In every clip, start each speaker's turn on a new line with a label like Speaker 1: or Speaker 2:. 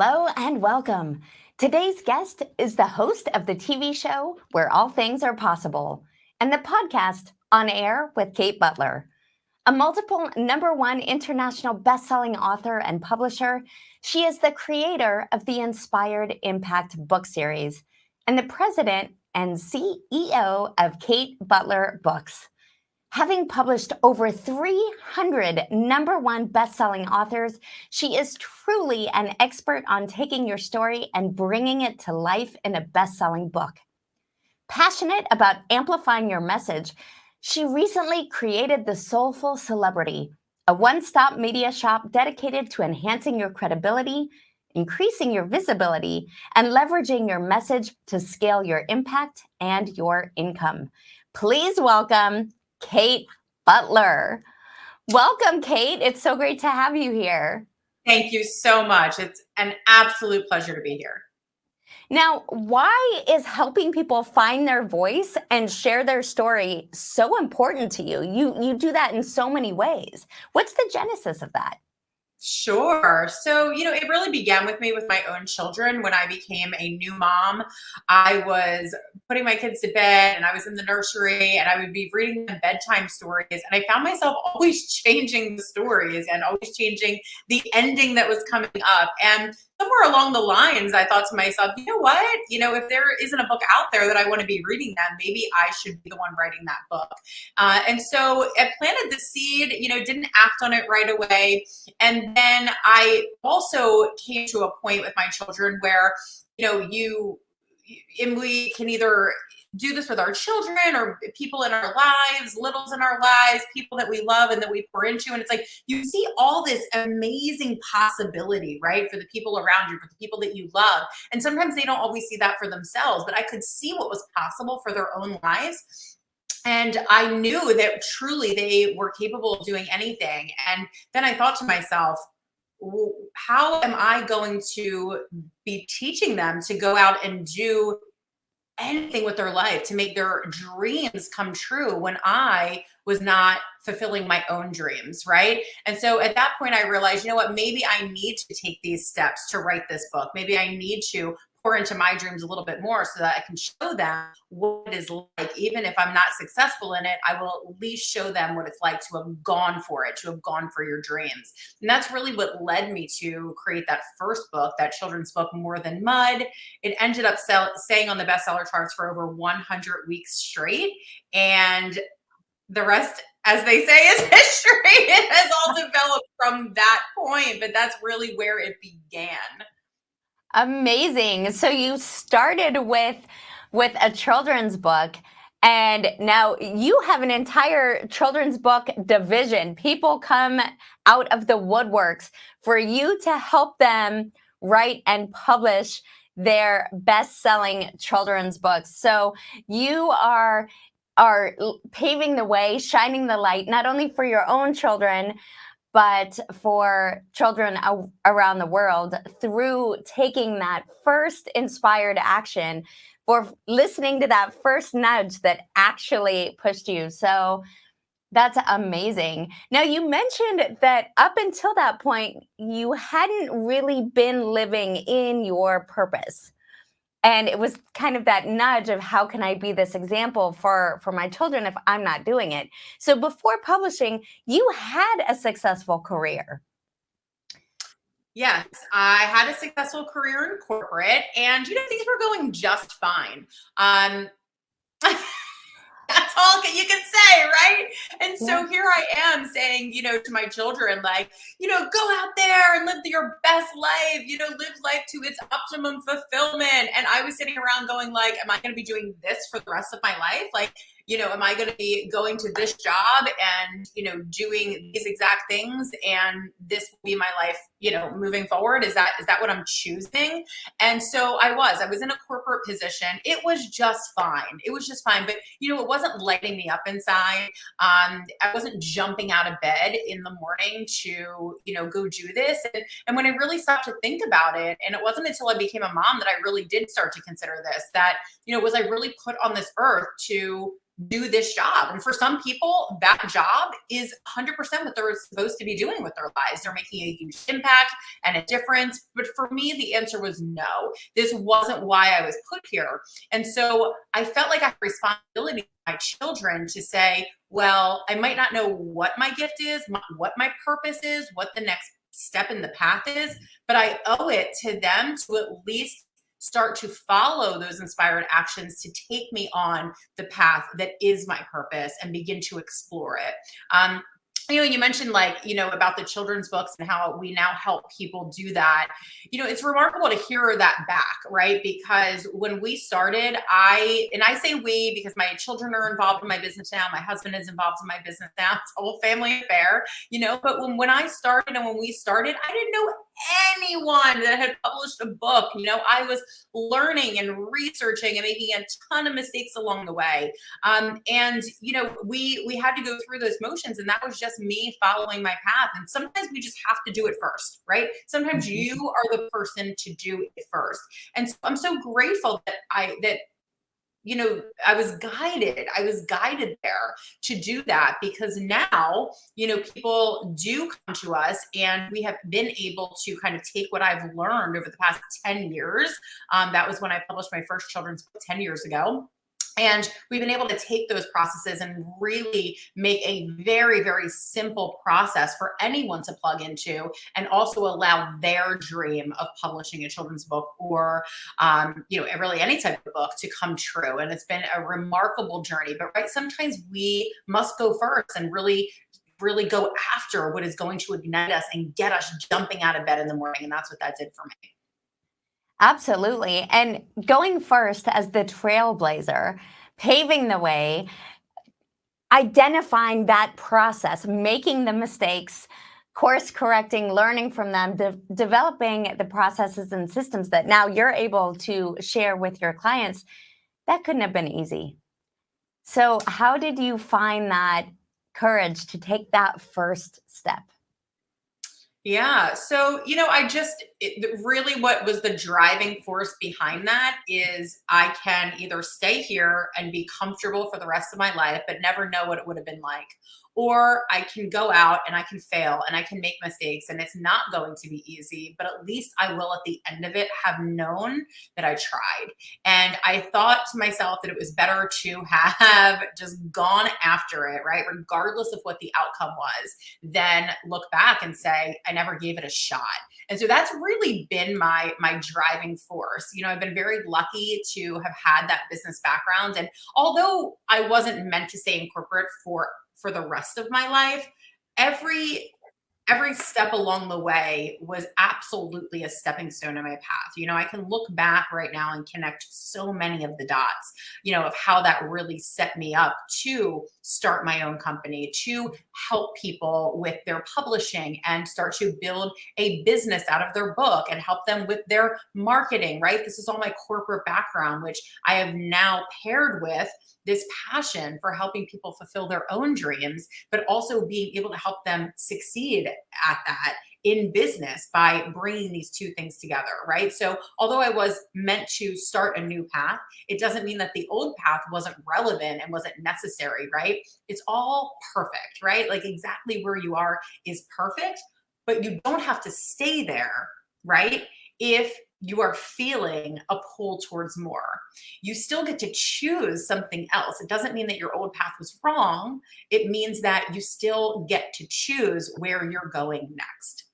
Speaker 1: Hello and welcome. Today's guest is the host of the TV show Where All Things Are Possible and the podcast On Air with Kate Butler. A multiple #1 international best-selling author and publisher, she is the creator of the Inspired Impact book series and the president and CEO of Kate Butler Books. Having published over 300 #1 best-selling authors, she is truly an expert on taking your story and bringing it to life in a best-selling book. Passionate about amplifying your message, she recently created the Soulful Celebrity, a one-stop media shop dedicated to enhancing your credibility, increasing your visibility, and leveraging your message to scale your impact and your income. Please welcome Kate Butler. Welcome, Kate. It's so great to have you here.
Speaker 2: Thank you so much. It's an absolute pleasure to be here.
Speaker 1: Now, why is helping people find their voice and share their story so important to you? You do that in so many ways. What's the genesis of that?
Speaker 2: Sure. So, it really began with me with my own children. When I became a new mom, I was putting my kids to bed and I was in the nursery and I would be reading them bedtime stories. And I found myself always changing the stories and always changing the ending that was coming up. And somewhere along the lines, I thought to myself, you know what? If there isn't a book out there that I want to be reading them, maybe I should be the one writing that book. And so I planted the seed, didn't act on it right away. And then I also came to a point with my children where, and we can either do this with our children or people in our lives, littles in our lives, people that we love and that we pour into. And it's like, you see all this amazing possibility, right? For the people around you, for the people that you love. And sometimes they don't always see that for themselves, but I could see what was possible for their own lives. And I knew that truly they were capable of doing anything. And then I thought to myself, how am I going to be teaching them to go out and do anything with their life, to make their dreams come true when I was not fulfilling my own dreams, right? And so at that point, I realized, maybe I need to take these steps to write this book. Maybe I need to pour into my dreams a little bit more so that I can show them what it is like. Even if I'm not successful in it, I will at least show them what it's like to have gone for it, to have gone for your dreams. And that's really what led me to create that first book, that children's book, More Than Mud. It ended up staying on the bestseller charts for over 100 weeks straight. And the rest, as they say, is history. It has all developed from that point, but that's really where it began.
Speaker 1: Amazing. So you started with a children's book, and now you have an entire children's book division. People come out of the woodworks for you to help them write and publish their best-selling children's books. So you are paving the way, shining the light, not only for your own children, but for children around the world through taking that first inspired action, for listening to that first nudge that actually pushed you. So that's amazing. Now, you mentioned that up until that point, you hadn't really been living in your purpose. And it was kind of that nudge of, how can I be this example for my children if I'm not doing it? So before publishing, you had a successful career.
Speaker 2: Yes, I had a successful career in corporate, and things were going just fine. That's all you can say, right? And so here I am saying, to my children, like, go out there and live your best life, live life to its optimum fulfillment. And I was sitting around going like, am I going to be doing this for the rest of my life? Like, am I going to be going to this job and, doing these exact things, and this will be my life, moving forward? Is that what I'm choosing? And so I was in a corporate position. It was just fine. But, it wasn't lighting me up inside. I wasn't jumping out of bed in the morning to, go do this. And when I really stopped to think about it, and it wasn't until I became a mom that I really did start to consider this, that, was I really put on this earth to do this job. And for some people, that job is 100% what they're supposed to be doing with their lives. They're making a huge impact and a difference. But for me, the answer was no. This wasn't why I was put here. And so I felt like I had a responsibility to my children to say, well, I might not know what my gift is, what my purpose is, what the next step in the path is, but I owe it to them to at least start to follow those inspired actions to take me on the path that is my purpose and begin to explore it. You mentioned about the children's books and how we now help people do that. It's remarkable to hear that back, right? Because when we started, I say we because my children are involved in my business now. My husband is involved in my business now. It's a whole family affair, but when I started and when we started, I didn't know anyone that had published a book. I was learning and researching and making a ton of mistakes along the way. We had to go through those motions, and that was just me following my path. And sometimes we just have to do it first, right? Sometimes you are the person to do it first. And so I'm so grateful that I was guided there to do that, because now, people do come to us, and we have been able to kind of take what I've learned over the past 10 years. That was when I published my first children's book 10 years ago. And we've been able to take those processes and really make a very, very simple process for anyone to plug into, and also allow their dream of publishing a children's book or, really any type of book to come true. And it's been a remarkable journey. But right, sometimes we must go first and really go after what is going to ignite us and get us jumping out of bed in the morning. And that's what that did for me.
Speaker 1: Absolutely. And going first as the trailblazer, paving the way, identifying that process, making the mistakes, course correcting, learning from them, developing the processes and systems that now you're able to share with your clients, that couldn't have been easy. So how did you find that courage to take that first step?
Speaker 2: Yeah. So, really what was the driving force behind that is I can either stay here and be comfortable for the rest of my life, but never know what it would have been like. Or I can go out and I can fail and I can make mistakes, and it's not going to be easy, but at least I will at the end of it have known that I tried. And I thought to myself that it was better to have just gone after it, right? Regardless of what the outcome was, than look back and say, I never gave it a shot. And so that's really been my driving force. I've been very lucky to have had that business background. And although I wasn't meant to stay in corporate for the rest of my life, every step along the way was absolutely a stepping stone in my path. I can look back right now and connect so many of the dots, of how that really set me up to start my own company, to help people with their publishing and start to build a business out of their book and help them with their marketing, right? This is all my corporate background, which I have now paired with this passion for helping people fulfill their own dreams, but also being able to help them succeed at that in business by bringing these two things together, right? So although I was meant to start a new path, it doesn't mean that the old path wasn't relevant and wasn't necessary, right? It's all perfect, right? Like exactly where you are is perfect, but you don't have to stay there, right? If you are feeling a pull towards more, you still get to choose something else. It doesn't mean that your old path was wrong. It means that you still get to choose where you're going next.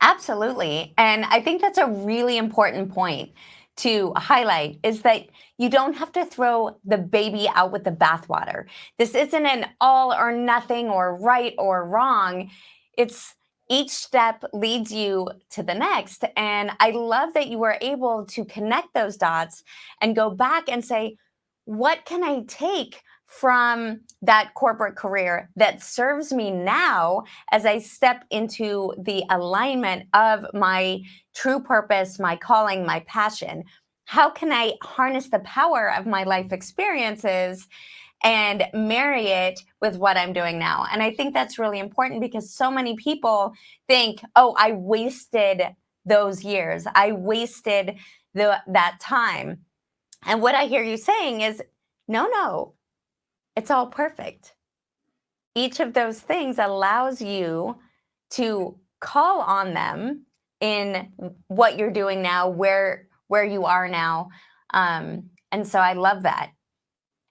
Speaker 1: Absolutely. And I think that's a really important point to highlight, is that you don't have to throw the baby out with the bathwater. This isn't an all or nothing or right or wrong. It's each step leads you to the next. And I love that you were able to connect those dots and go back and say, what can I take from that corporate career that serves me now as I step into the alignment of my true purpose, my calling, my passion? How can I harness the power of my life experiences and marry it with what I'm doing now? And I think that's really important, because so many people think, oh, I wasted those years. I wasted that time. And what I hear you saying is, no, It's all perfect. Each of those things allows you to call on them in what you're doing now, where you are now. And so I love that.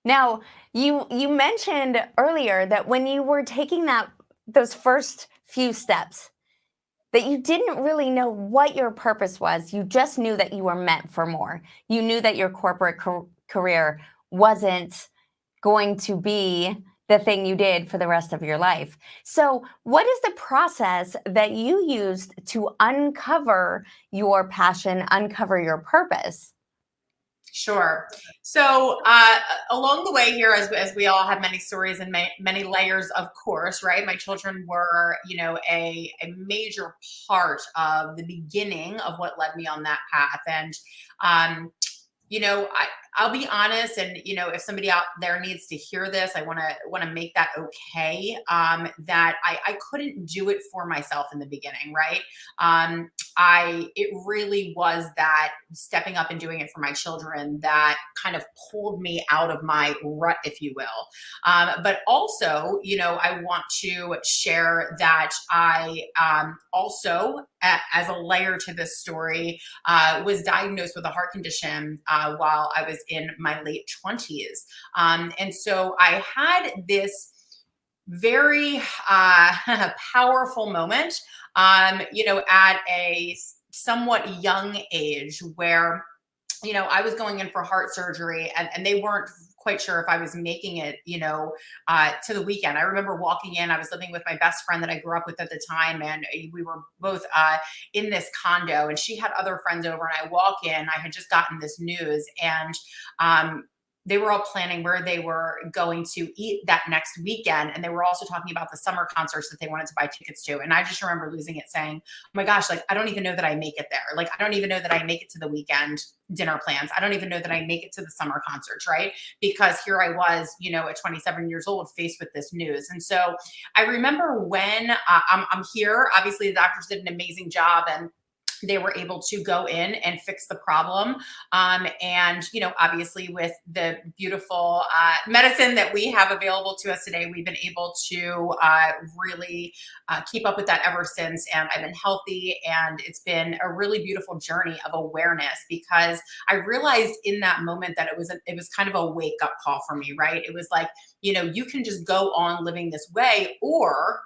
Speaker 1: Now, you mentioned earlier that when you were taking those first few steps, that you didn't really know what your purpose was. You just knew that you were meant for more. You knew that your corporate career wasn't going to be the thing you did for the rest of your life. So, what is the process that you used to uncover your passion, uncover your purpose?
Speaker 2: Sure. So along the way here, as we all have many stories and many layers, of course, right? My children were, a major part of the beginning of what led me on that path. And I'll be honest, and if somebody out there needs to hear this, I want to make that okay. That I couldn't do it for myself in the beginning, right? It really was that stepping up and doing it for my children that kind of pulled me out of my rut, if you will. But also, I want to share that I also, as a layer to this story, was diagnosed with a heart condition while I was in my late 20s. And so I had this very powerful moment, at a somewhat young age where, I was going in for heart surgery and they weren't quite sure if I was making it, to the weekend. I remember walking in, I was living with my best friend that I grew up with at the time. And we were both in this condo and she had other friends over and I walk in, I had just gotten this news and, they were all planning where they were going to eat that next weekend. And they were also talking about the summer concerts that they wanted to buy tickets to. And I just remember losing it saying, oh my gosh, like, I don't even know that I make it there. Like, I don't even know that I make it to the weekend dinner plans. I don't even know that I make it to the summer concerts, right? Because here I was, at 27 years old, faced with this news. And so I remember when I'm here, obviously the doctors did an amazing job and they were able to go in and fix the problem. And, obviously with the beautiful medicine that we have available to us today, we've been able to really keep up with that ever since. And I've been healthy and it's been a really beautiful journey of awareness because I realized in that moment that it was kind of a wake up call for me, right? It was like, you can just go on living this way or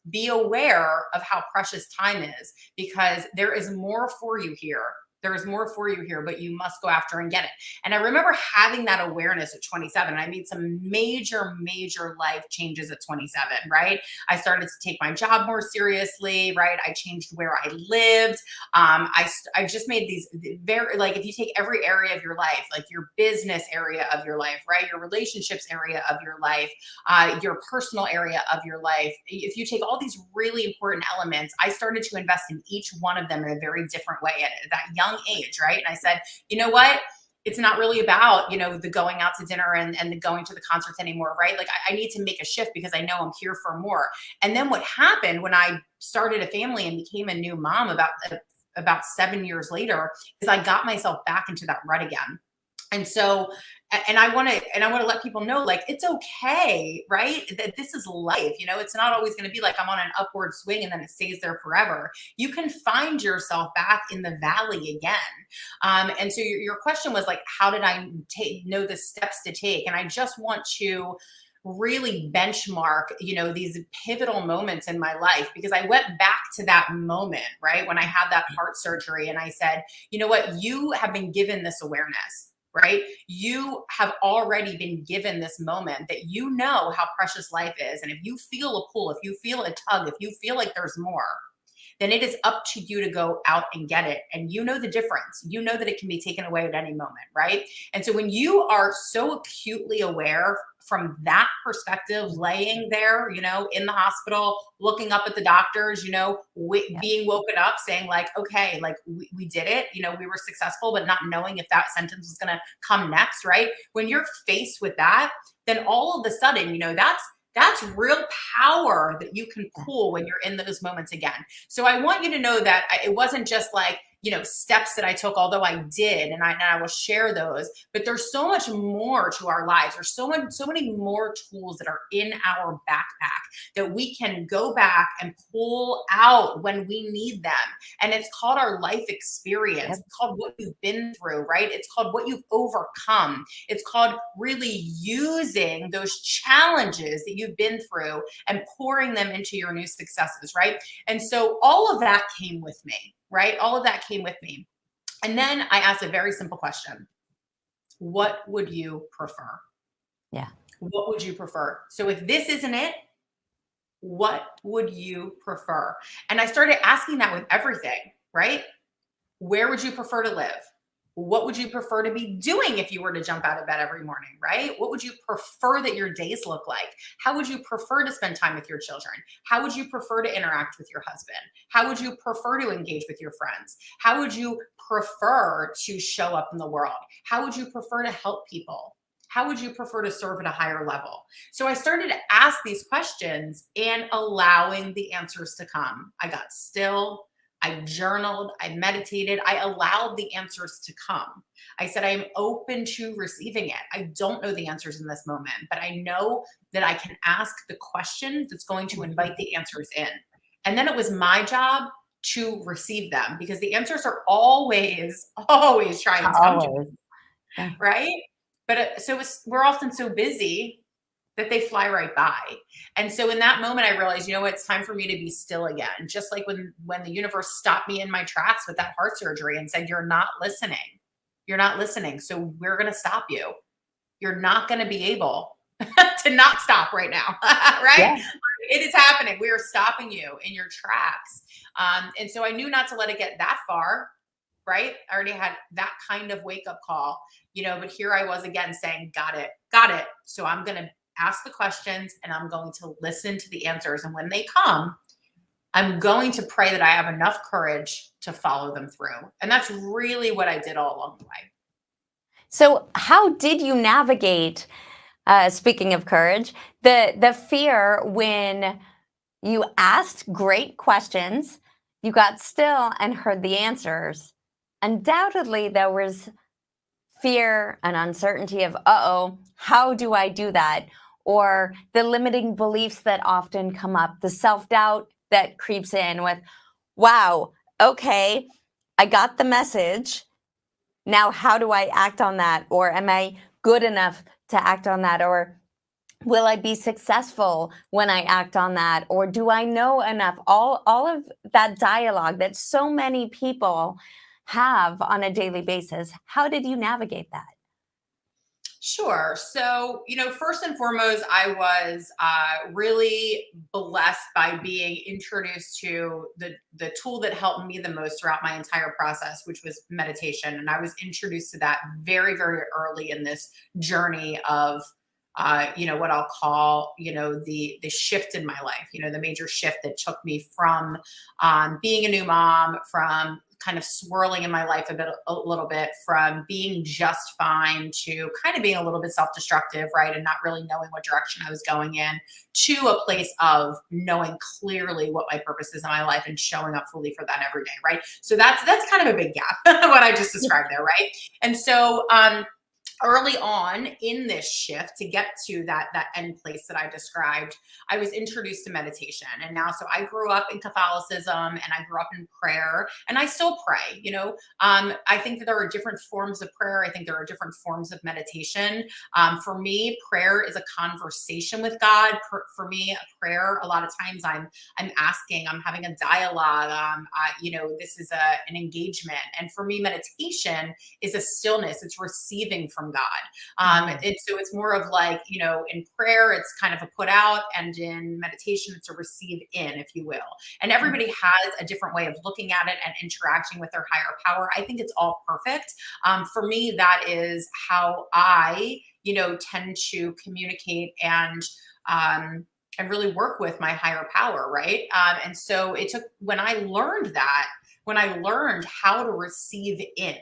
Speaker 2: be aware of how precious time is because there is more for you here. There is more for you here, but you must go after and get it. And I remember having that awareness at 27. I made some major, major life changes at 27, right? I started to take my job more seriously, right? I changed where I lived. I just made these very, like, if you take every area of your life, like your business area of your life, right? Your relationships area of your life, your personal area of your life. If you take all these really important elements, I started to invest in each one of them in a very different way at that young age, right? And I said, you know what? It's not really about, the going out to dinner and the going to the concerts anymore, right? Like I need to make a shift because I know I'm here for more. And then what happened when I started a family and became a new mom about 7 years later is I got myself back into that rut again. And so, and I want to let people know, like, it's okay, right? That this is life. It's not always going to be like I'm on an upward swing and then it stays there forever. You can find yourself back in the valley again. And so your question was like, how did I know the steps to take? And I just want to really benchmark, these pivotal moments in my life because I went back to that moment, right? When I had that heart surgery and I said, you know what, you have been given this awareness. Right? You have already been given this moment that you know how precious life is. And if you feel a pull, if you feel a tug, if you feel like there's more, then it is up to you to go out and get it. And you know the difference. You know that it can be taken away at any moment, right? And so when you are so acutely aware from that perspective, laying there, in the hospital, looking up at the doctors, being woken up saying like, okay, like we did it, we were successful, but not knowing if that sentence was going to come next, right? When you're faced with that, then all of a sudden, that's real power that you can pull when you're in those moments again. So I want you to know that it wasn't just like, steps that I took, although I did, and I will share those. But there's so much more to our lives. There's so many more tools that are in our backpack that we can go back and pull out when we need them. And it's called our life experience.
Speaker 1: Yep.
Speaker 2: It's called what you've been through, right? It's called what you've overcome. It's called really using those challenges that you've been through and pouring them into your new successes, right? And so all of that came with me, right? All of that came with me. And then I asked a very simple question. What would you prefer?
Speaker 1: Yeah.
Speaker 2: What would you prefer? So if this isn't it, what would you prefer? And I started asking that with everything, right? Where would you prefer to live? What would you prefer to be doing if you were to jump out of bed every morning, right? What would you prefer that your days look like? How would you prefer to spend time with your children? How would you prefer to interact with your husband? How would you prefer to engage with your friends? How would you prefer to show up in the world? How would you prefer to help people? How would you prefer to serve at a higher level? So I started to ask these questions and allowing the answers to come. I got still. I journaled, I meditated, I allowed the answers to come. I said, I am open to receiving it. I don't know the answers in this moment, but I know that I can ask the question that's going to invite the answers in. And then it was my job to receive them because the answers are always trying to come to me,
Speaker 1: Yeah.
Speaker 2: right? But we're often so busy that they fly right by. And so in that moment, I realized, it's time for me to be still again. Just like when the universe stopped me in my tracks with that heart surgery and said, you're not listening. You're not listening. So we're going to stop you. You're not going to be able to not stop right now. Right?
Speaker 1: Yeah.
Speaker 2: It is happening. We are stopping you in your tracks. And so I knew not to let it get that far. Right? I already had that kind of wake up call, but here I was again saying, got it. So I'm going to ask the questions and I'm going to listen to the answers. And when they come, I'm going to pray that I have enough courage to follow them through. And that's really what I did all along the way.
Speaker 1: So how did you navigate, speaking of courage, the fear when you asked great questions, you got still and heard the answers? Undoubtedly, there was fear and uncertainty of, how do I do that? Or the limiting beliefs that often come up, the self-doubt that creeps in with, wow, okay, I got the message. Now, how do I act on that? Or am I good enough to act on that? Or will I be successful when I act on that? Or do I know enough? All of that dialogue that so many people have on a daily basis. How did you navigate that?
Speaker 2: Sure. So, first and foremost, I was really blessed by being introduced to the tool that helped me the most throughout my entire process, which was meditation. And I was introduced to that very, very early in this journey of, what I'll call, the shift in my life, the major shift that took me from being a new mom, from kind of swirling in my life a little bit, from being just fine to kind of being a little bit self-destructive, right? And not really knowing what direction I was going in, to a place of knowing clearly what my purpose is in my life and showing up fully for that every day, right? So that's kind of a big gap, what I just described there, right? And so early on in this shift to get to that end place that I described, I was introduced to meditation. And now, so I grew up in Catholicism and I grew up in prayer, and I still pray. I think that there are different forms of prayer. I think there are different forms of meditation. For me, prayer is a conversation with God. For me, a prayer, a lot of times I'm asking, I'm having a dialogue. This is an engagement. And for me, meditation is a stillness. It's receiving from God. So it's more of like, in prayer, it's kind of a put out, and in meditation, it's a receive in, if you will. And everybody has a different way of looking at it and interacting with their higher power. I think it's all perfect. For me, that is how I, tend to communicate and really work with my higher power, right? And so it took, when I learned how to receive in,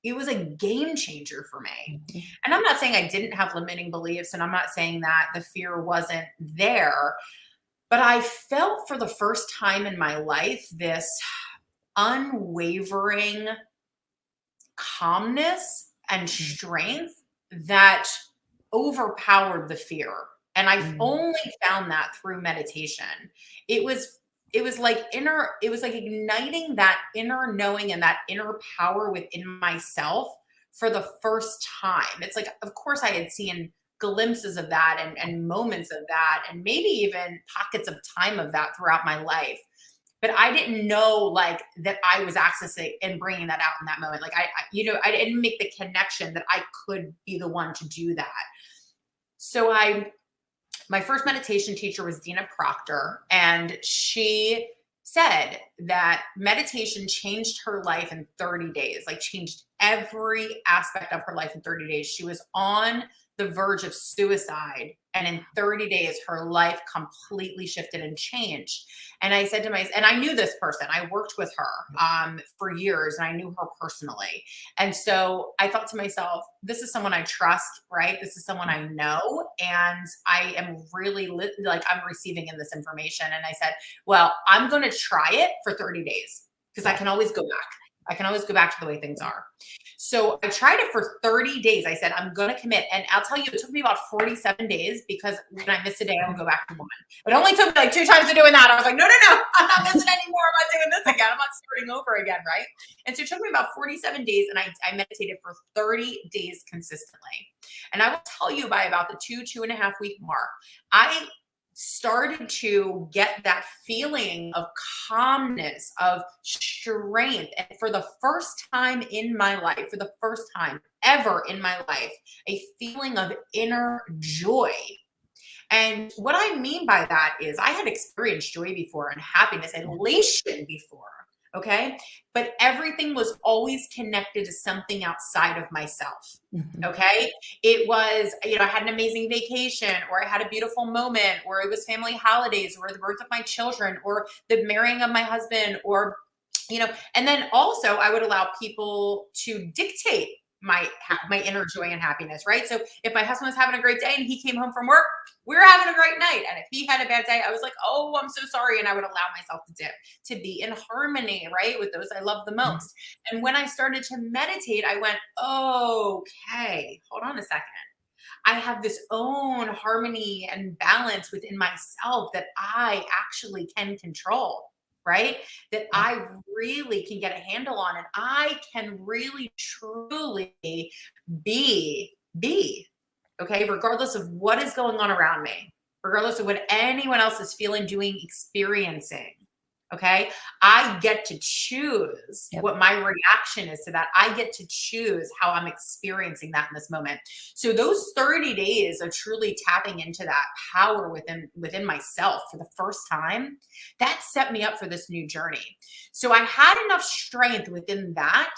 Speaker 2: it was a game changer for me. And I'm not saying I didn't have limiting beliefs, and I'm not saying that the fear wasn't there, but I felt for the first time in my life this unwavering calmness and strength that overpowered the fear. And I've only found that through meditation. It was like igniting that inner knowing and that inner power within myself for the first time. It's like, of course I had seen glimpses of that and moments of that, and maybe even pockets of time of that throughout my life. But I didn't know like that I was accessing and bringing that out in that moment. Like I didn't make the connection that I could be the one to do that. So my first meditation teacher was Dina Proctor, and she said that meditation changed her life in 30 days, like changed every aspect of her life in 30 days. She was on the verge of suicide, and in 30 days, her life completely shifted and changed. And I said to myself, and I knew this person, I worked with her for years, and I knew her personally. And so I thought to myself, this is someone I trust, right? This is someone I know, and I am really like I'm receiving in this information. And I said, well, I'm going to try it for 30 days because I can always go back. I can always go back to the way things are. So I tried it for 30 days. I said, I'm going to commit. And I'll tell you, it took me about 47 days because when I missed a day, I would go back to one. It only took me like 2 times to doing that. I was like, no, I'm not missing anymore. I'm not doing this again. I'm not starting over again, right? And so it took me about 47 days, and I meditated for 30 days consistently. And I will tell you, by about the 2.5 week mark, I started to get that feeling of calmness, of strength. And for the first time in my life, for the first time ever in my life, a feeling of inner joy. And what I mean by that is I had experienced joy before and happiness and elation before. Okay. But everything was always connected to something outside of myself. Okay. It was, I had an amazing vacation, or I had a beautiful moment, or it was family holidays, or the birth of my children, or the marrying of my husband, or, and then also I would allow people to dictate my inner joy and happiness. Right. So if my husband was having a great day and he came home from work, we were having a great night. And if he had a bad day, I was like, oh, I'm so sorry. And I would allow myself to dip, to be in harmony, right, with those I love the most. And when I started to meditate, I went, okay, hold on a second. I have this own harmony and balance within myself that I actually can control, right? That I really can get a handle on, and I can really, truly be. Okay, regardless of what is going on around me, regardless of what anyone else is feeling, doing, experiencing. Okay, I get to choose what my reaction is to that. I get to choose how I'm experiencing that in this moment. So those 30 days of truly tapping into that power within myself for the first time, that set me up for this new journey. So I had enough strength within that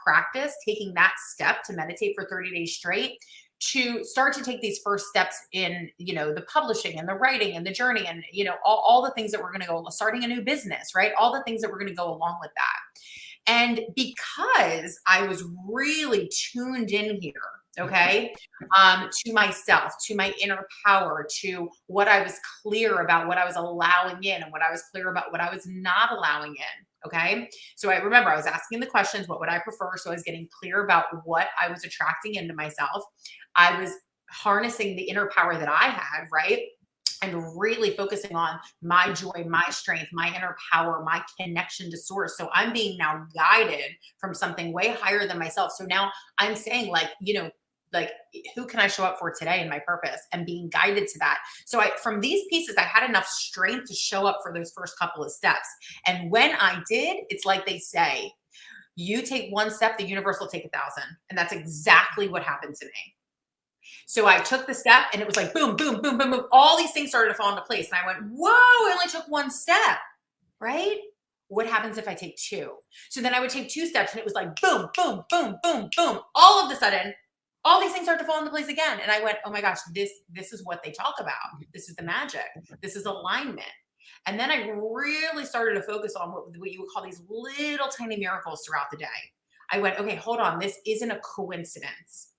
Speaker 2: practice, taking that step to meditate for 30 days straight, to start to take these first steps in, the publishing and the writing and the journey and, all the things that we're going to go, starting a new business, right? All the things that we're going to go along with that. And because I was really tuned in here, okay, to myself, to my inner power, to what I was clear about, what I was allowing in, and what I was clear about, what I was not allowing in. Okay. So I remember I was asking the questions, what would I prefer? So I was getting clear about what I was attracting into myself. I was harnessing the inner power that I had, right? And really focusing on my joy, my strength, my inner power, my connection to source. So I'm being now guided from something way higher than myself. So now I'm saying like, who can I show up for today in my purpose, and being guided to that. So from these pieces, I had enough strength to show up for those first couple of steps. And when I did, it's like they say, you take one step, the universe will take 1,000. And that's exactly what happened to me. So I took the step, and it was like, boom, boom, boom, boom, boom. All these things started to fall into place. And I went, whoa, I only took one step, right? What happens if I take 2? So then I would take 2 steps, and it was like, boom, boom, boom, boom, boom. All of a sudden, all these things start to fall into place again. And I went, oh my gosh, this is what they talk about. This is the magic. This is alignment. And then I really started to focus on what you would call these little tiny miracles throughout the day. I went, okay, hold on. This isn't a coincidence.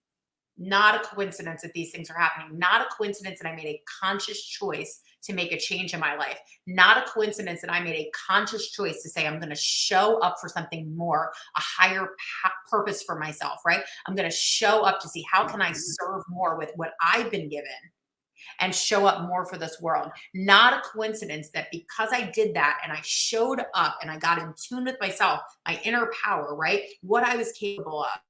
Speaker 2: Not a coincidence that these things are happening. Not a coincidence that I made a conscious choice to make a change in my life. Not a coincidence that I made a conscious choice to say, I'm going to show up for something more, a higher purpose for myself, right? I'm going to show up to see how can I serve more with what I've been given and show up more for this world. Not a coincidence that because I did that and I showed up and I got in tune with myself, my inner power, right? What I was capable of.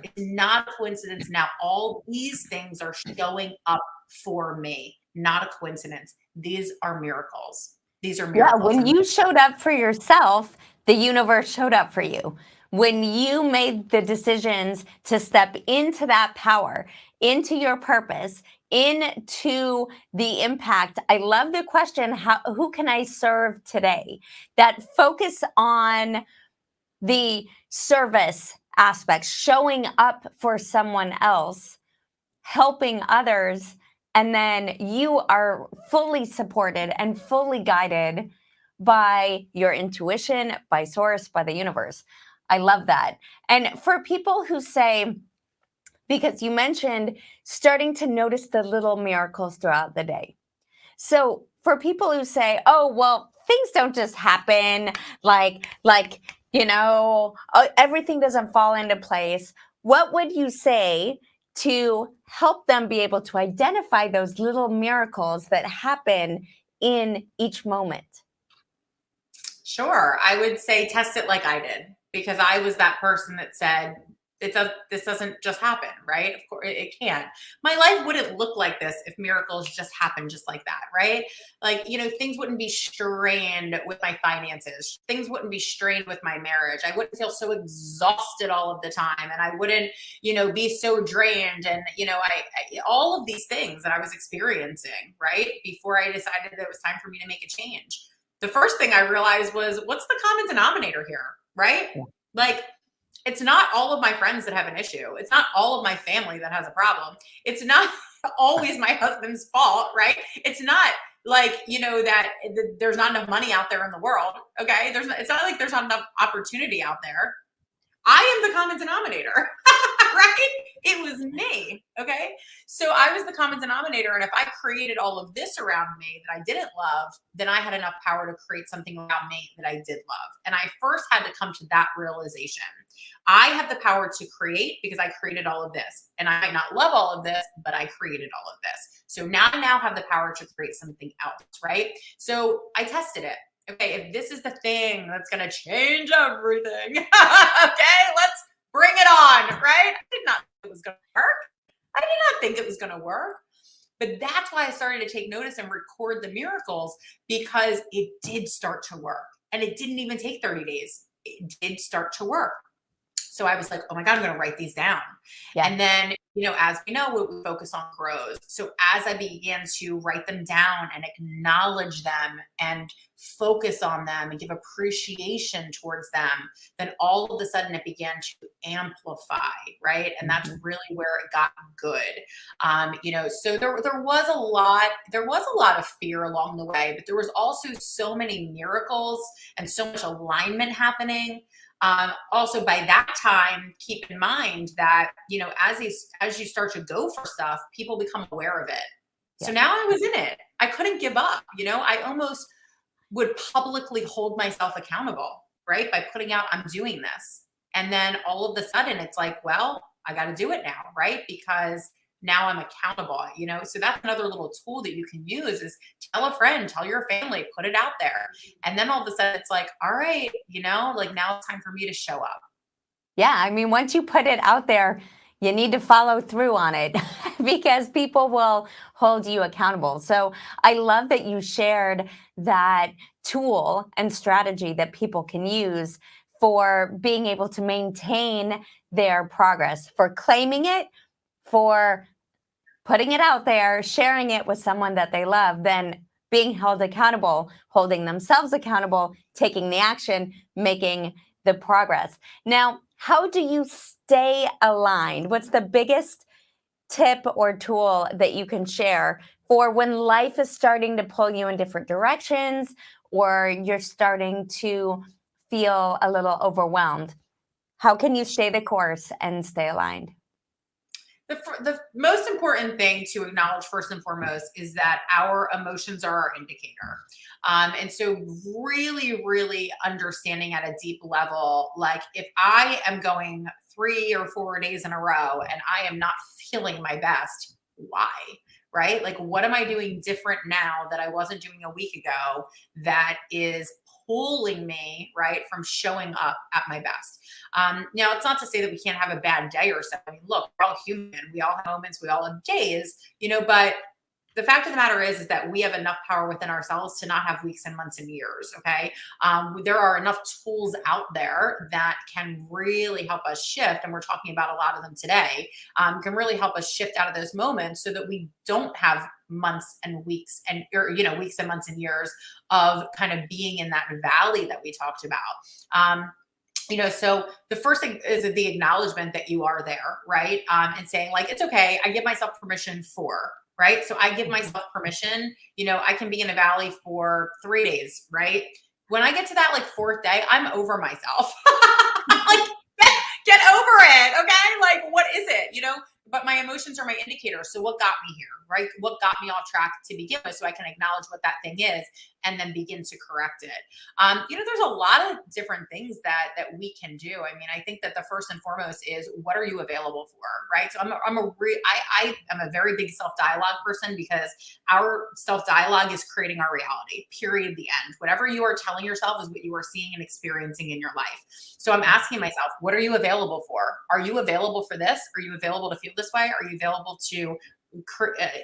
Speaker 2: It's not a coincidence. Now all these things are showing up for me. Not a coincidence. These are miracles. These are
Speaker 1: Yeah,
Speaker 2: miracles.
Speaker 1: when you showed up for yourself, the universe showed up for you. When you made the decisions to step into that power, into your purpose, into the impact. I love the question, who can I serve today? That focus on the service aspect, showing up for someone else, helping others, and then you are fully supported and fully guided by your intuition, by source, by the universe. I love that. And for people who say, because you mentioned starting to notice the little miracles throughout the day. So for people who say, "Oh, well, things don't just happen like everything doesn't fall into place." What would you say to help them be able to identify those little miracles that happen in each moment?
Speaker 2: Sure. I would say test it like I did because I was that person that said, this doesn't just happen, right? Of course it can't. My life wouldn't look like this if miracles just happened just like that, right? Like, things wouldn't be strained with my finances. Things wouldn't be strained with my marriage. I wouldn't feel so exhausted all of the time. And I wouldn't, be so drained. And, all of these things that I was experiencing, right? Before I decided that it was time for me to make a change. The first thing I realized was, what's the common denominator here, right?
Speaker 1: Yeah.
Speaker 2: Like, it's not all of my friends that have an issue. It's not all of my family that has a problem. It's not always my husband's fault, right? It's not like, that there's not enough money out there in the world. Okay. It's not like there's not enough opportunity out there. I am the common denominator, right? It was me. Okay. So I was the common denominator. And if I created all of this around me that I didn't love, then I had enough power to create something around me that I did love. And I first had to come to that realization. I have the power to create because I created all of this. And I might not love all of this, but I created all of this. So now I have the power to create something else, right? So I tested it. Okay, if this is the thing that's going to change everything, okay, let's bring it on, right? I did not think it was going to work. I did not think it was going to work. But that's why I started to take notice and record the miracles, because it did start to work. And it didn't even take 30 days. It did start to work. So I was like, oh my God, I'm going to write these down. Yeah. And then, as we know, what we focus on grows. So as I began to write them down and acknowledge them and focus on them and give appreciation towards them, then all of a sudden it began to amplify, right? And that's really where it got good. So there was a lot of fear along the way, but there was also so many miracles and so much alignment happening. Also, by that time, keep in mind that, as you start to go for stuff, people become aware of it. Yeah. So now I was in it. I couldn't give up. I almost would publicly hold myself accountable, right? By putting out, I'm doing this. And then all of a sudden it's like, well, I got to do it now, right? Because now I'm accountable, so that's another little tool that you can use is tell a friend, tell your family, put it out there. And then all of a sudden it's like, all right, like now it's time for me to show up.
Speaker 1: Yeah. I mean, once you put it out there, you need to follow through on it because people will hold you accountable. So I love that you shared that tool and strategy that people can use for being able to maintain their progress, for claiming it, for putting it out there, sharing it with someone that they love, then being held accountable, holding themselves accountable, taking the action, making the progress. Now, how do you stay aligned? What's the biggest tip or tool that you can share for when life is starting to pull you in different directions or you're starting to feel a little overwhelmed? How can you stay the course and stay aligned?
Speaker 2: the most important thing to acknowledge first and foremost is that our emotions are our indicator. And so really, really understanding at a deep level, like if I am going 3 or 4 days in a row and I am not feeling my best, why? Right? Like, what am I doing different now that I wasn't doing a week ago that is pulling me, right, from showing up at my best? Now, it's not to say that we can't have a bad day or so. I mean, look, we're all human. We all have moments, we all have days, but the fact of the matter is that we have enough power within ourselves to not have weeks and months and years. Okay. There are enough tools out there that can really help us shift. And we're talking about a lot of them today, can really help us shift out of those moments so that we don't have months and weeks and, weeks and months and years of kind of being in that valley that we talked about. So the first thing is the acknowledgement that you are there, right? And saying like, it's okay. I give myself permission for, right? So I give myself permission, I can be in a valley for 3 days, right? When I get to that like fourth day, I'm over myself. I'm like, get over it. Okay. Like, what is it? But my emotions are my indicator. So what got me here, right? What got me off track to begin with, so I can acknowledge what that thing is and then begin to correct it. There's a lot of different things that we can do. I mean, I think that the first and foremost is, what are you available for, right? So I am a very big self-dialogue person, because our self-dialogue is creating our reality, period, the end. Whatever you are telling yourself is what you are seeing and experiencing in your life. So I'm asking myself, what are you available for? Are you available for this? Are you available to feel this way? Are you available to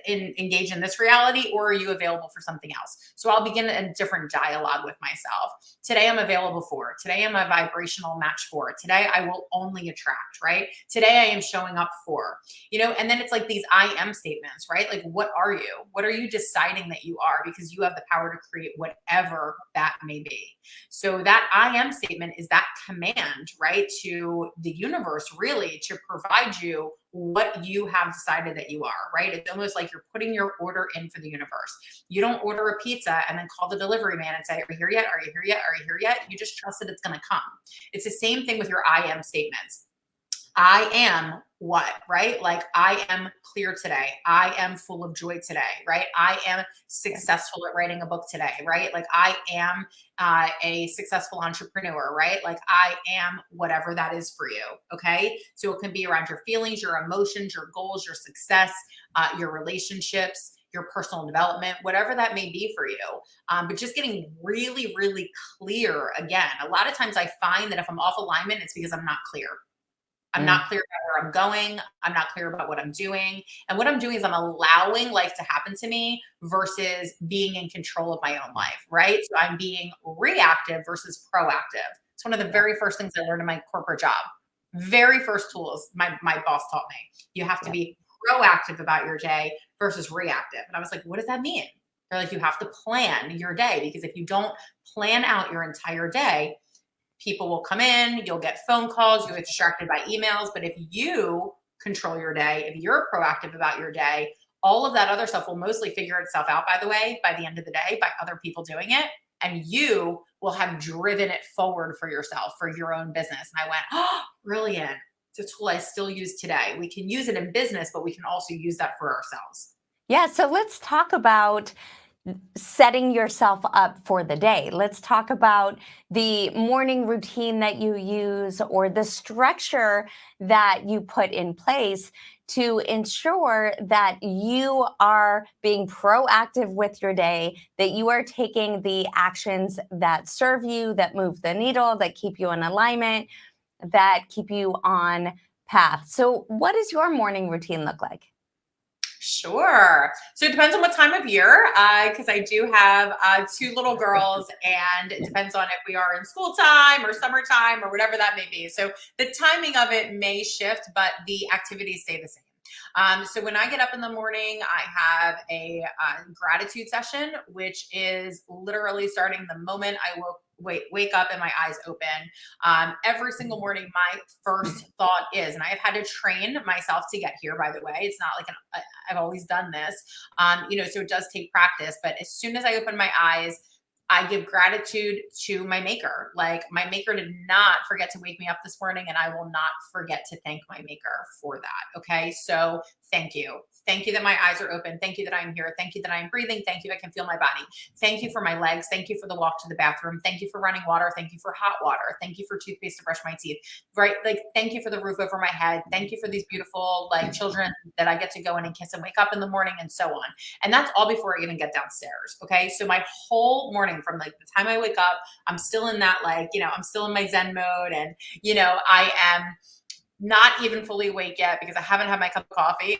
Speaker 2: engage in this reality, or are you available for something else? So I'll begin a different dialogue with myself. Today I'm available for. Today I'm a vibrational match for. Today I will only attract, right? Today I am showing up for, and then it's like these I am statements, right? Like, what are you? What are you deciding that you are? Because you have the power to create whatever that may be. So that I am statement is that command, right, to the universe, really, to provide you what you have decided that you are, right? It's almost like you're putting your order in for the universe. You don't order a pizza and then call the delivery man and say, are you here yet? Are you here yet? Are you here yet? You just trust that it's going to come. It's the same thing with your I am statements. I am what, right? Like, I am clear today. I am full of joy today, right? I am successful at writing a book today, right? Like, I am a successful entrepreneur, right? Like, I am whatever that is for you. Okay. So it can be around your feelings, your emotions, your goals, your success, your relationships, your personal development, whatever that may be for you. But just getting really, really clear. Again, a lot of times I find that if I'm off alignment, it's because I'm not clear. I'm not clear about where I'm going. I'm not clear about what I'm doing. And what I'm doing is I'm allowing life to happen to me versus being in control of my own life, right? So I'm being reactive versus proactive. It's one of the very first things I learned in my corporate job. Very first tools my boss taught me. You have to be proactive about your day versus reactive. And I was like, what does that mean? They're like, you have to plan your day, because if you don't plan out your entire day, people will come in, you'll get phone calls, you'll get distracted by emails. But if you control your day, if you're proactive about your day, all of that other stuff will mostly figure itself out, by the way, by the end of the day, by other people doing it. And you will have driven it forward for yourself, for your own business. And I went, oh, brilliant. It's a tool I still use today. We can use it in business, but we can also use that for ourselves.
Speaker 1: Yeah, so let's talk about setting yourself up for the day. Let's talk about the morning routine that you use, or the structure that you put in place to ensure that you are being proactive with your day, that you are taking the actions that serve you, that move the needle, that keep you in alignment, that keep you on path. So what does your morning routine look like?
Speaker 2: Sure. So it depends on what time of year, because I do have 2 little girls, and it depends on if we are in school time or summertime or whatever that may be. So the timing of it may shift, but the activities stay the same. So when I get up in the morning, I have a gratitude session, which is literally starting the moment I wake up and my eyes open. Every single morning, my first thought is, and I have had to train myself to get here, by the way. It's not like I've always done this, so it does take practice. But as soon as I open my eyes, I give gratitude to my maker. Like, my maker did not forget to wake me up this morning, and I will not forget to thank my maker for that. Okay. So Thank you. Thank you that my eyes are open. Thank you that I'm here. Thank you that I'm breathing. Thank you I can feel my body. Thank you for my legs. Thank you for the walk to the bathroom. Thank you for running water. Thank you for hot water. Thank you for toothpaste to brush my teeth. Right? Like, thank you for the roof over my head. Thank you for these beautiful like children that I get to go in and kiss and wake up in the morning and so on. And that's all before I even get downstairs. Okay. So my whole morning from like the time I wake up, I'm still in that like, I'm still in my Zen mode, and I am not even fully awake yet because I haven't had my cup of coffee.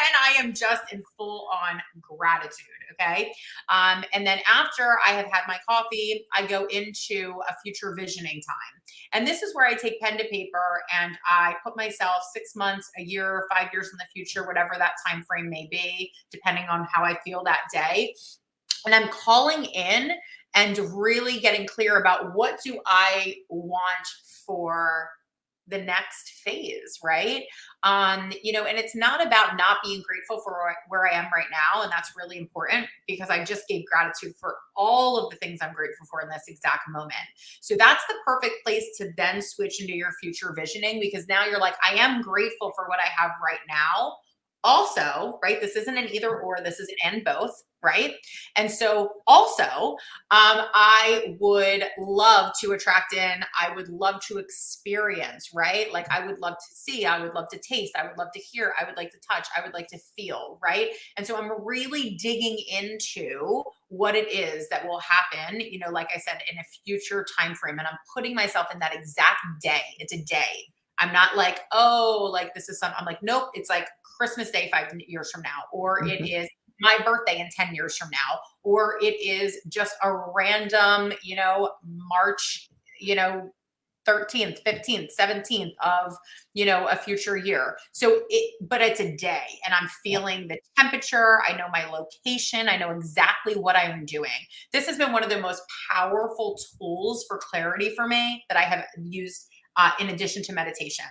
Speaker 2: And I am just in full on gratitude. Okay. And then after I have had my coffee, I go into a future visioning time. And this is where I take pen to paper and I put myself 6 months, a year, 5 years in the future, whatever that time frame may be, depending on how I feel that day. And I'm calling in and really getting clear about what do I want for the next phase, right? And it's not about not being grateful for where I am right now. And that's really important because I just gave gratitude for all of the things I'm grateful for in this exact moment. So that's the perfect place to then switch into your future visioning, because now you're like, I am grateful for what I have right now. Also, right? This isn't an either or, this is an and both, right? And so also, I would love to attract in, I would love to experience, right? Like I would love to see, I would love to taste, I would love to hear, I would like to touch, I would like to feel, right? And so I'm really digging into what it is that will happen, like I said, in a future time frame. And I'm putting myself in that exact day. It's a day. I'm not like, oh, like this is something. I'm like, nope, it's like Christmas Day 5 years from now, or it is my birthday in 10 years from now, or it is just a random, March, 13th, 15th, 17th of, a future year. But it's a day and I'm feeling the temperature. I know my location. I know exactly what I'm doing. This has been one of the most powerful tools for clarity for me that I have used in addition to meditation.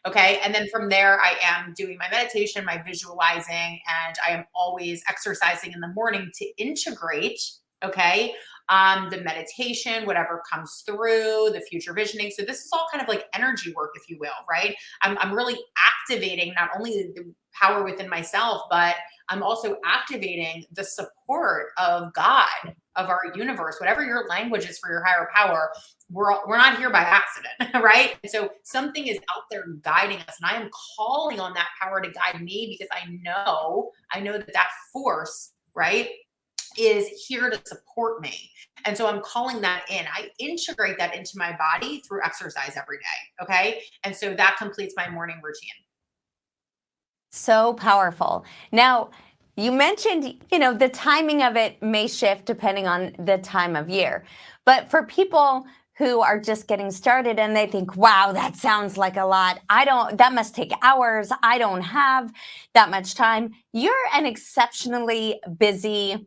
Speaker 2: Okay. And then from there, I am doing my meditation, my visualizing, and I am always exercising in the morning to integrate, okay, the meditation, whatever comes through, the future visioning. So this is all kind of like energy work, if you will, right? I'm really activating not only the power within myself, but I'm also activating the support of God, of our universe, whatever your language is for your higher power. We're not here by accident, right? And so something is out there guiding us, and I am calling on that power to guide me because I know that force, right, is here to support me. And so I'm calling that in. I integrate that into my body through exercise every day. Okay. And so that completes my morning routine.
Speaker 1: So powerful. Now, you mentioned, the timing of it may shift depending on the time of year. But for people who are just getting started and they think, wow, that sounds like a lot. That must take hours. I don't have that much time. You're an exceptionally busy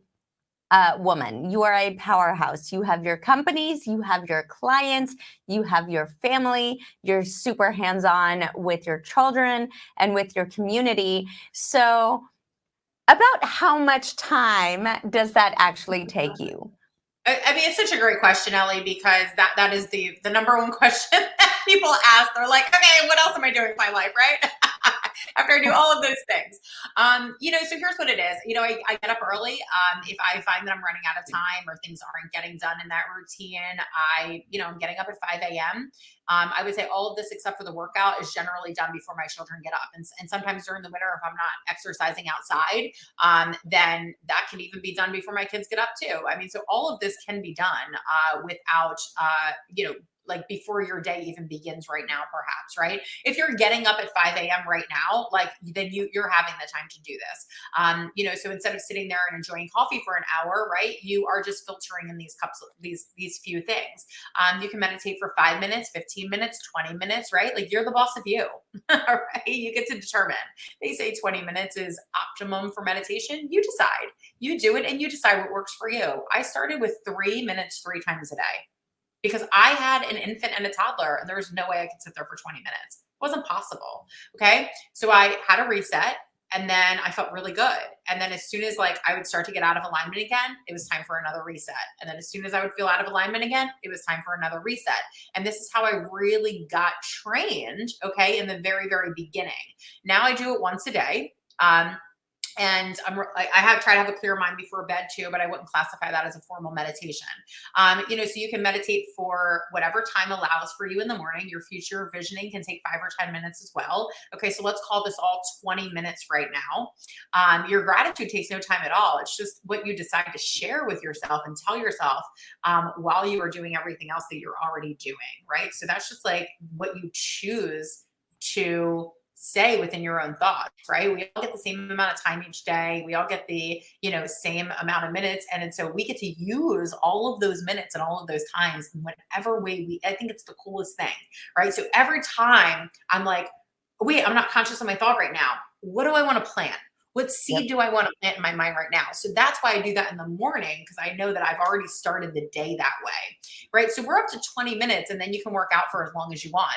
Speaker 1: woman. You are a powerhouse. You have your companies, you have your clients, you have your family. You're super hands-on with your children and with your community. So, about how much time does that actually take you?
Speaker 2: I mean, it's such a great question, Ellie, because that is the number one question that people ask. They're like, okay, what else am I doing with my life, right? After I do all of those things. So here's what it is. I get up early. If I find that I'm running out of time or things aren't getting done in that routine, I'm getting up at 5 a.m. I would say all of this except for the workout is generally done before my children get up. And sometimes during the winter, if I'm not exercising outside, then that can even be done before my kids get up too. I mean, so all of this can be done without, like before your day even begins right now, perhaps, right? If you're getting up at 5 a.m. right now, like then you're having the time to do this. So instead of sitting there and enjoying coffee for an hour, right, you are just filtering in these cups, these few things. You can meditate for 5 minutes, 15 minutes, 20 minutes, right? Like you're the boss of you, all right? You get to determine. They say 20 minutes is optimum for meditation. You decide. You do it and you decide what works for you. I started with 3 minutes 3 times a day, because I had an infant and a toddler and there was no way I could sit there for 20 minutes. It wasn't possible. Okay. So I had a reset And then I felt really good. And then as soon as like I would start to get out of alignment again, it was time for another reset. And then as soon as I would feel out of alignment again, it was time for another reset. And this is how I really got trained, okay, in the very, very beginning. Now I do it once a day. And I have tried to have a clear mind before bed too, but I wouldn't classify that as a formal meditation. So you can meditate for whatever time allows for you in the morning. Your future visioning can take 5 or 10 minutes as well. Okay, so let's call this all 20 minutes right now. Your gratitude takes no time at all. It's just what you decide to share with yourself and tell yourself while you are doing everything else that you're already doing, right? So that's just like what you choose to say within your own thoughts, right? We all get the same amount of time each day. We all get the, same amount of minutes. And so we get to use all of those minutes and all of those times in whatever way I think it's the coolest thing, right? So every time I'm like, wait, I'm not conscious of my thought right now. What do I want to plant? What seed do I want to plant in my mind right now? So that's why I do that in the morning, because I know that I've already started the day that way, right? So we're up to 20 minutes and then you can work out for as long as you want.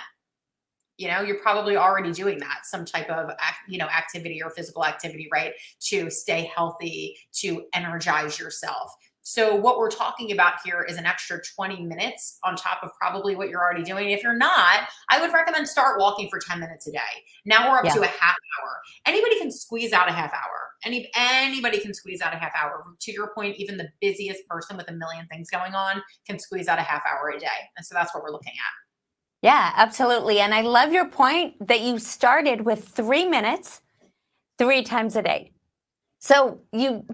Speaker 2: You're probably already doing that, some type of, activity or physical activity, right? To stay healthy, to energize yourself. So what we're talking about here is an extra 20 minutes on top of probably what you're already doing. If you're not, I would recommend start walking for 10 minutes a day. Now we're up to a half hour. Anybody can squeeze out a half hour. Anybody can squeeze out a half hour. To your point, even the busiest person with a million things going on can squeeze out a half hour a day. And so that's what we're looking at.
Speaker 1: Yeah, absolutely. And I love your point that you started with 3 minutes, 3 times a day. So you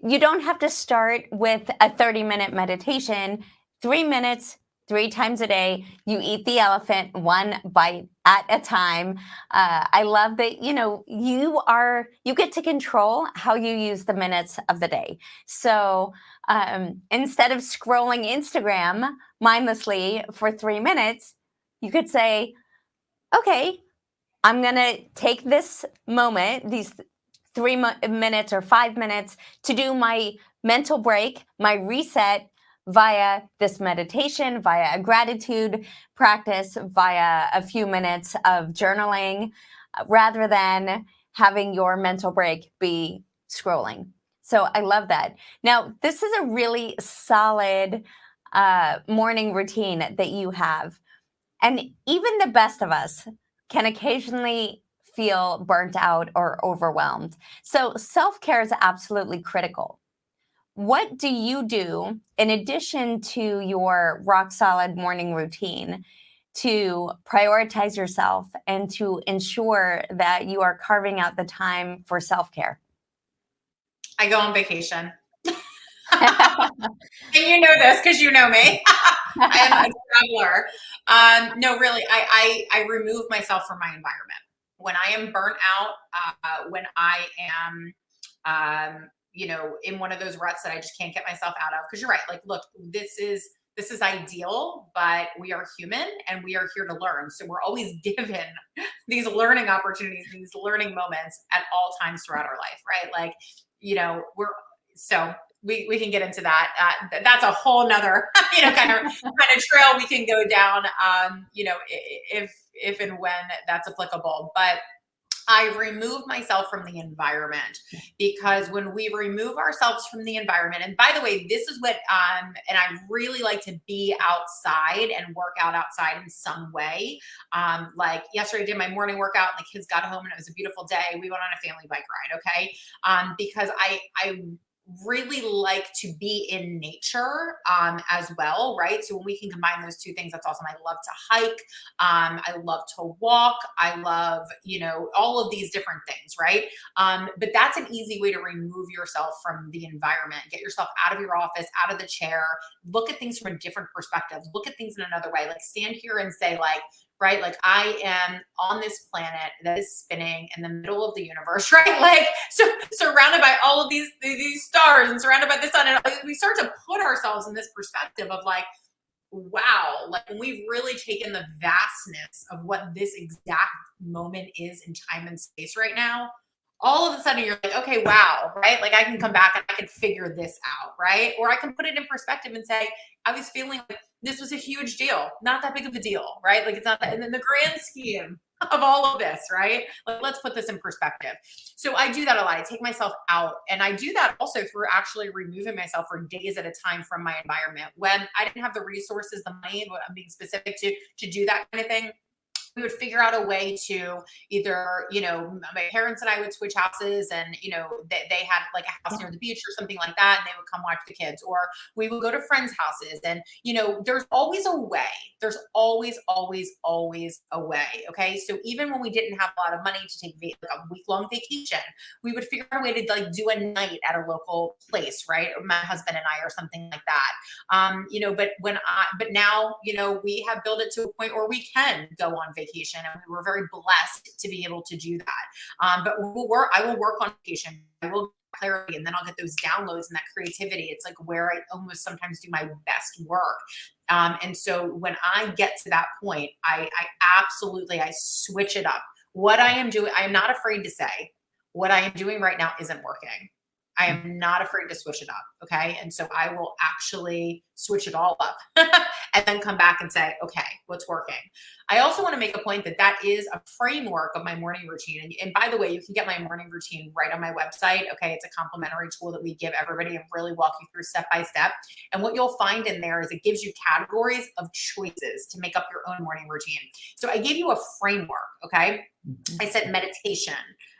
Speaker 1: don't have to start with a 30-minute meditation. 3 minutes, 3 times a day. You eat the elephant one bite at a time. I love that, you get to control how you use the minutes of the day. So instead of scrolling Instagram mindlessly for 3 minutes, you could say, okay, I'm going to take this moment, these 3 minutes or 5 minutes, to do my mental break, my reset via this meditation, via a gratitude practice, via a few minutes of journaling, rather than having your mental break be scrolling. So I love that. Now, this is a really solid morning routine that you have. And even the best of us can occasionally feel burnt out or overwhelmed. So self-care is absolutely critical. What do you do in addition to your rock solid morning routine to prioritize yourself and to ensure that you are carving out the time for self-care?
Speaker 2: I go on vacation. And you know this because you know me. I am a traveler. No, really, I remove myself from my environment. When I am burnt out, when I am, in one of those ruts that I just can't get myself out of. Because you're right. Like, look, this is ideal, but we are human and we are here to learn. So we're always given these learning opportunities, these learning moments at all times throughout our life, right? Like, we can get into that. That's a whole nother, kind of trail we can go down, if and when that's applicable. But I remove myself from the environment, because when we remove ourselves from the environment, and by the way, this is what, and I really like to be outside and work out outside in some way. Like yesterday I did my morning workout and the kids got home and it was a beautiful day. We went on a family bike ride. Okay. Because I really like to be in nature as well, right? So when we can combine those two things, that's awesome. I love to hike. I love to walk. I love, all of these different things, right? But that's an easy way to remove yourself from the environment. Get yourself out of your office, out of the chair. Look at things from a different perspective. Look at things in another way. Like stand here and say like, right? Like I am on this planet that is spinning in the middle of the universe, right? Like surrounded by all of these stars and surrounded by the sun. And we start to put ourselves in this perspective of like, wow, like when we've really taken the vastness of what this exact moment is in time and space right now, all of a sudden you're like, okay, wow, right? Like I can come back and I can figure this out, right? Or I can put it in perspective and say, I was feeling like this was a huge deal, not that big of a deal, right? Like it's not that, and in the grand scheme of all of this, right? Like, let's put this in perspective. So I do that a lot. I take myself out, and I do that also through actually removing myself for days at a time from my environment. When I didn't have the resources, the money, I'm being specific to do that kind of thing, we would figure out a way to either, my parents and I would switch houses, and, they had like a house near the beach or something like that. And they would come watch the kids, or we would go to friends' houses. And, there's always a way. There's always, always, always a way. Okay. So even when we didn't have a lot of money to take like a week-long vacation, we would figure out a way to like do a night at a local place, right? Or my husband and I, or something like that. But now, we have built it to a point where we can go on vacation, and we were very blessed to be able to do that. But I will work on vacation. I will get clarity, and then I'll get those downloads and that creativity. It's like where I almost sometimes do my best work. And so when I get to that point, I absolutely, I switch it up. What I am doing, I'm not afraid to say what I am doing right now isn't working. I am not afraid to switch it up. Okay. And so I will actually switch it all up and then come back and say, okay, what's working? I also want to make a point that that is a framework of my morning routine. And by the way, you can get my morning routine right on my website. Okay. It's a complimentary tool that we give everybody and really walk you through step by step. And what you'll find in there is it gives you categories of choices to make up your own morning routine. So I gave you a framework. Okay. I said meditation.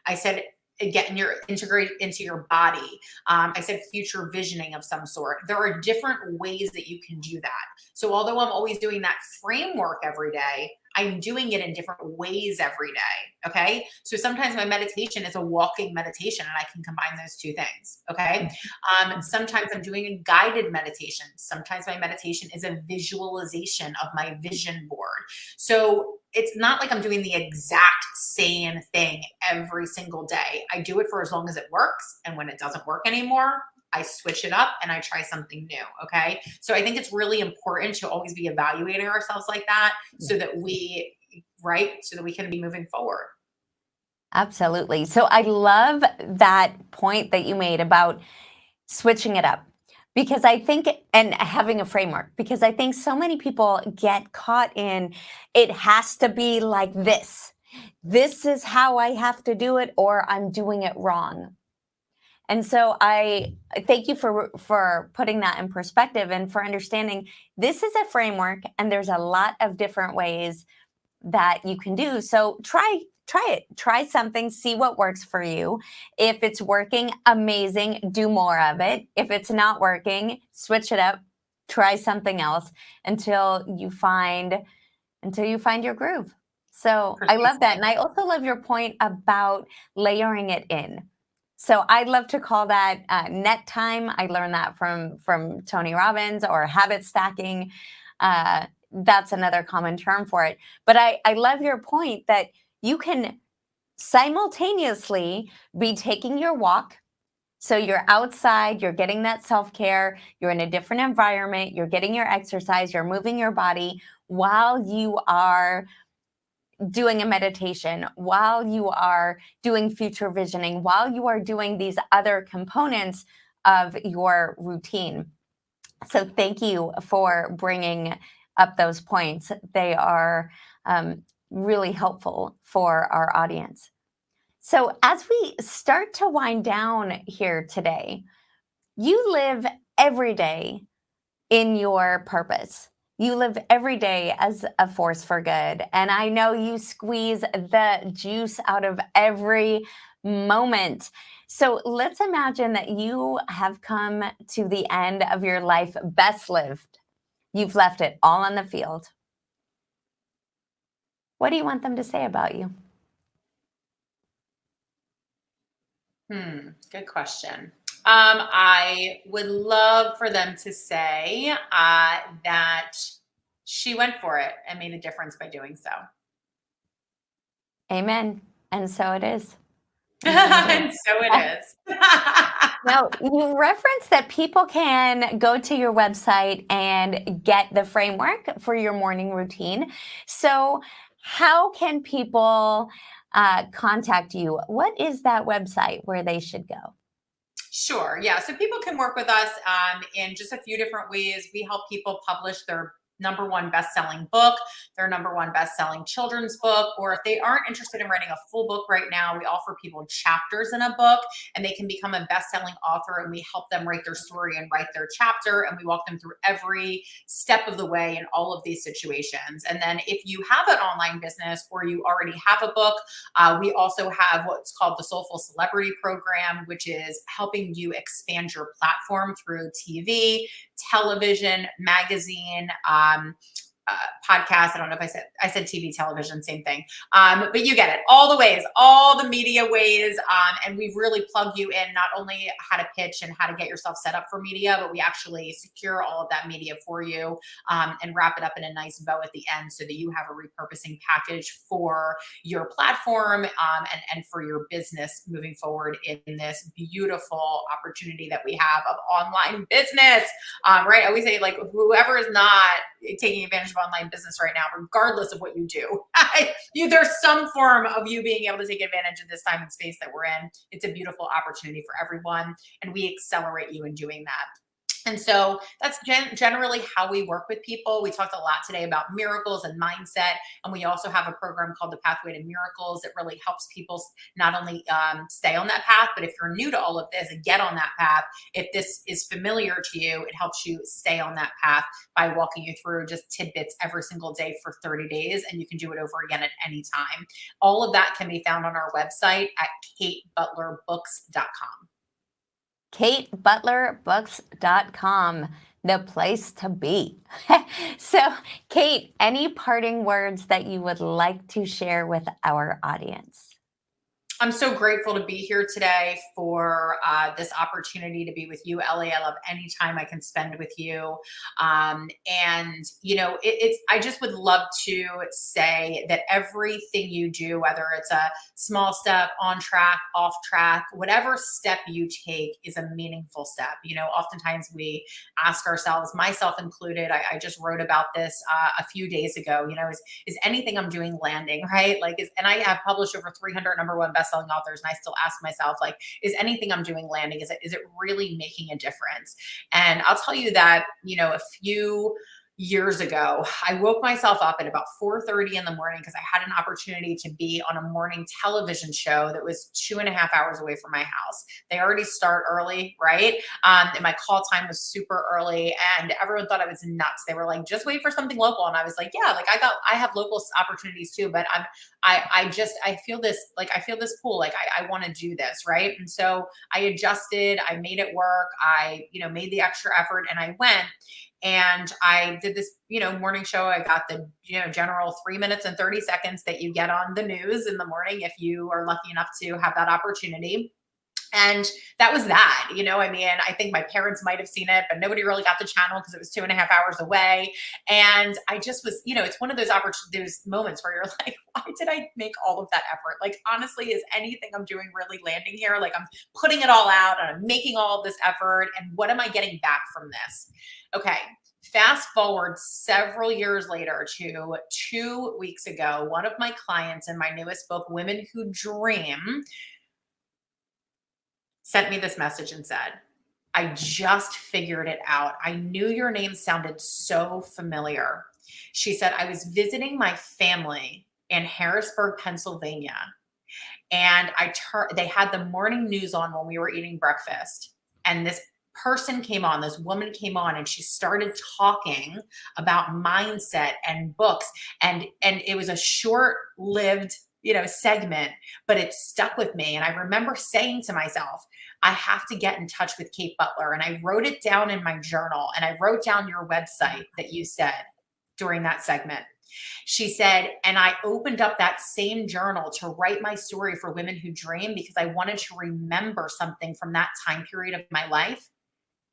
Speaker 2: I said integrate into your body. I said future visioning of some sort. There are different ways that you can do that. So although I'm always doing that framework every day, I'm doing it in different ways every day. Okay. So sometimes my meditation is a walking meditation, and I can combine those two things. Okay. Sometimes I'm doing a guided meditation. Sometimes my meditation is a visualization of my vision board. So it's not like I'm doing the exact same thing every single day. I do it for as long as it works. And when it doesn't work anymore, I switch it up and I try something new. Okay. So I think it's really important to always be evaluating ourselves like that, so that we can be moving forward.
Speaker 1: Absolutely. So I love that point that you made about switching it up, because I think, and having a framework, because I think so many people get caught in, it has to be like this. This is how I have to do it, or I'm doing it wrong. And so I thank you for putting that in perspective, and for understanding this is a framework, and there's a lot of different ways that you can do. So try it. Try something, see what works for you. If it's working, amazing, do more of it. If it's not working, switch it up, try something else until you find your groove. So I love that. And I also love your point about layering it in. So I love to call that net time. I learned that from Tony Robbins, or habit stacking. That's another common term for it. But I love your point that you can simultaneously be taking your walk. So you're outside, you're getting that self-care, you're in a different environment, you're getting your exercise, you're moving your body while you are doing a meditation, while you are doing future visioning, while you are doing these other components of your routine. So thank you for bringing up those points. They are really helpful for our audience. So as we start to wind down here today, you live every day in your purpose. You live every day as a force for good. And I know you squeeze the juice out of every moment. So let's imagine that you have come to the end of your life best lived. You've left it all on the field. What do you want them to say about you?
Speaker 2: Good question. I would love for them to say that she went for it and made a difference by doing so.
Speaker 1: Amen. And so it is.
Speaker 2: And so it is.
Speaker 1: Now, you referenced that people can go to your website and get the framework for your morning routine. So how can people contact you? What is that website where they should go?
Speaker 2: Sure. Yeah. So people can work with us in just a few different ways. We help people publish their number one best-selling book, their number one best-selling children's book, or if they aren't interested in writing a full book right now, we offer people chapters in a book, and they can become a best-selling author, and we help them write their story and write their chapter, and we walk them through every step of the way in all of these situations. And then if you have an online business or you already have a book, we also have what's called the Soulful Celebrity program, which is helping you expand your platform through TV, television, magazine, podcast. I don't know if I said TV, television, same thing. But you get it. All the ways, all the media ways. And we really plug you in not only how to pitch and how to get yourself set up for media, but we actually secure all of that media for you and wrap it up in a nice bow at the end so that you have a repurposing package for your platform and for your business moving forward in this beautiful opportunity that we have of online business. Right? I always say, like, whoever is not taking advantage of online business right now, regardless of what you do, there's some form of you being able to take advantage of this time and space that we're in. It's a beautiful opportunity for everyone, and we accelerate you in doing that. And so that's generally how we work with people. We talked a lot today about miracles and mindset. And we also have a program called the Pathway to Miracles that really helps people not only stay on that path, but if you're new to all of this and get on that path, if this is familiar to you, it helps you stay on that path by walking you through just tidbits every single day for 30 days. And you can do it over again at any time. All of that can be found on our website at katebutlerbooks.com.
Speaker 1: katebutlerbooks.com, the place to be. So, Kate, any parting words that you would like to share with our audience?
Speaker 2: I'm so grateful to be here today for this opportunity to be with you, Ellie. I love any time I can spend with you. And, you know, I just would love to say that everything you do, whether it's a small step, on track, off track, whatever step you take is a meaningful step. You know, oftentimes we ask ourselves, myself included, I just wrote about this a few days ago, you know, is anything I'm doing landing, right? Like, and I have published over 300 number one best-selling authors, and I still ask myself, like, is anything I'm doing landing? Is it really making a difference? And I'll tell you that, you know, a few years ago, I woke myself up at about 4:30 in the morning because I had an opportunity to be on a morning television show that was 2.5 hours away from my house. They already start early, right? And my call time was super early, and everyone thought I was nuts. They were like, just wait for something local. And I was like, yeah, like I have local opportunities too, but I feel this pull, like I want to do this, right? And so I adjusted, I made it work. I, you know, made the extra effort, and I went. And I did this, you know, morning show. I got the, you know, general 3 minutes and 30 seconds that you get on the news in the morning if you are lucky enough to have that opportunity. And that was that, you know, I mean, I think my parents might have seen it, but nobody really got the channel because it was 2.5 hours away. And I just was, you know, it's one of those those moments where you're like, why did I make all of that effort? Like, honestly, is anything I'm doing really landing here? Like, I'm putting it all out and I'm making all of this effort. And what am I getting back from this? Okay. Fast forward several years later to 2 weeks ago, one of my clients in my newest book, Women Who Dream, sent me this message and said, I just figured it out. I knew your name sounded so familiar. She said, I was visiting my family in Harrisburg, Pennsylvania, and they had the morning news on when we were eating breakfast. And this woman came on, and she started talking about mindset and books. And it was a short-lived, you know, segment, but it stuck with me. And I remember saying to myself, I have to get in touch with Kate Butler. And I wrote it down in my journal, and I wrote down your website that you said during that segment. She said, and I opened up that same journal to write my story for Women Who Dream because I wanted to remember something from that time period of my life.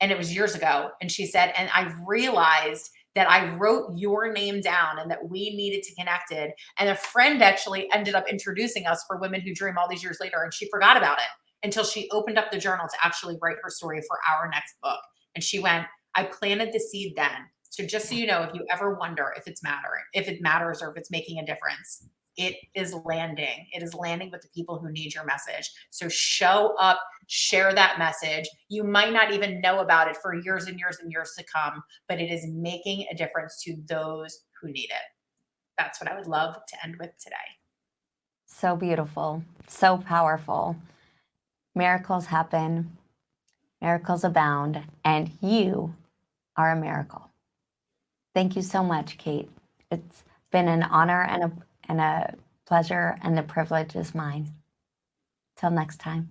Speaker 2: And it was years ago. And she said, and I realized that I wrote your name down and that we needed to connect it. And a friend actually ended up introducing us for Women Who Dream all these years later. And she forgot about it until she opened up the journal to actually write her story for our next book. And she went, I planted the seed then. So just so you know, if you ever wonder if it matters or if it's making a difference, it is landing. It is landing with the people who need your message. So show up, share that message. You might not even know about it for years and years and years to come, but it is making a difference to those who need it. That's what I would love to end with today.
Speaker 1: So beautiful, so powerful. Miracles happen, miracles abound, and you are a miracle. Thank you so much, Kate. It's been an honor and a pleasure, and the privilege is mine. Till next time.